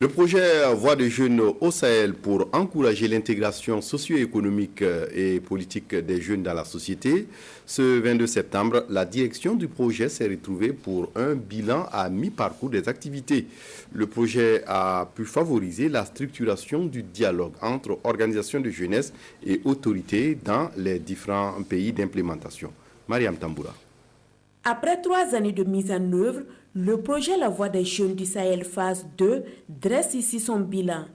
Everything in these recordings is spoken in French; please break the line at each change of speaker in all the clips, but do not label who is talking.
Le projet Voix des jeunes au Sahel pour encourager l'intégration socio-économique et politique des jeunes dans la société. Ce 22 septembre, la direction du projet s'est retrouvée pour un bilan à mi-parcours des activités. Le projet a pu favoriser la structuration du dialogue entre organisations de jeunesse et autorités dans les différents pays d'implémentation. Mariam Tamboura.
Après 3 années de mise en œuvre, le projet La Voix des jeunes du Sahel phase 2 dresse ici son bilan.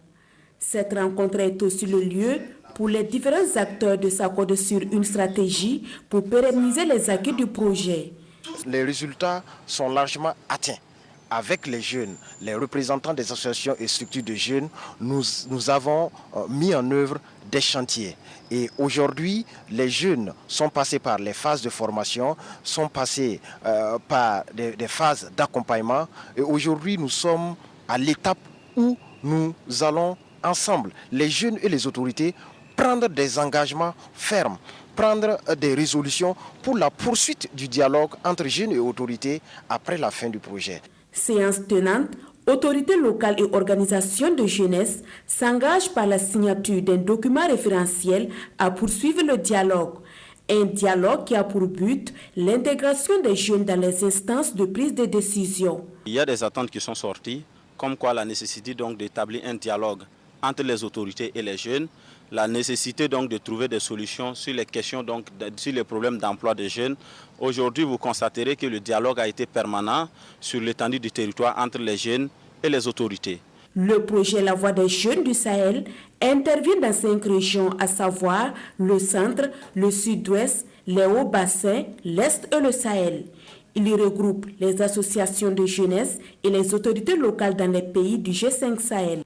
Cette rencontre est aussi le lieu pour les différents acteurs de s'accorder sur une stratégie pour pérenniser les acquis du projet.
Les résultats sont largement atteints. Avec les jeunes, les représentants des associations et structures de jeunes, nous avons mis en œuvre des chantiers. Et aujourd'hui, les jeunes sont passés par les phases de formation, sont passés par des phases d'accompagnement. Et aujourd'hui, nous sommes à l'étape où nous allons ensemble, les jeunes et les autorités, prendre des engagements fermes, prendre des résolutions pour la poursuite du dialogue entre jeunes et autorités après la fin du projet.
Séance tenante, autorités locales et organisations de jeunesse s'engagent par la signature d'un document référentiel à poursuivre le dialogue. Un dialogue qui a pour but l'intégration des jeunes dans les instances de prise de décision.
Il y a des attentes qui sont sorties, comme quoi la nécessité donc d'établir un dialogue entre les autorités et les jeunes, la nécessité donc de trouver des solutions sur les questions donc sur les problèmes d'emploi des jeunes. Aujourd'hui, vous constaterez que le dialogue a été permanent sur l'étendue du territoire entre les jeunes et les autorités.
Le projet La Voix des jeunes du Sahel intervient dans 5 régions, à savoir le centre, le sud-ouest, les hauts bassins, l'est et le Sahel. Il y regroupe les associations de jeunesse et les autorités locales dans les pays du G5 Sahel.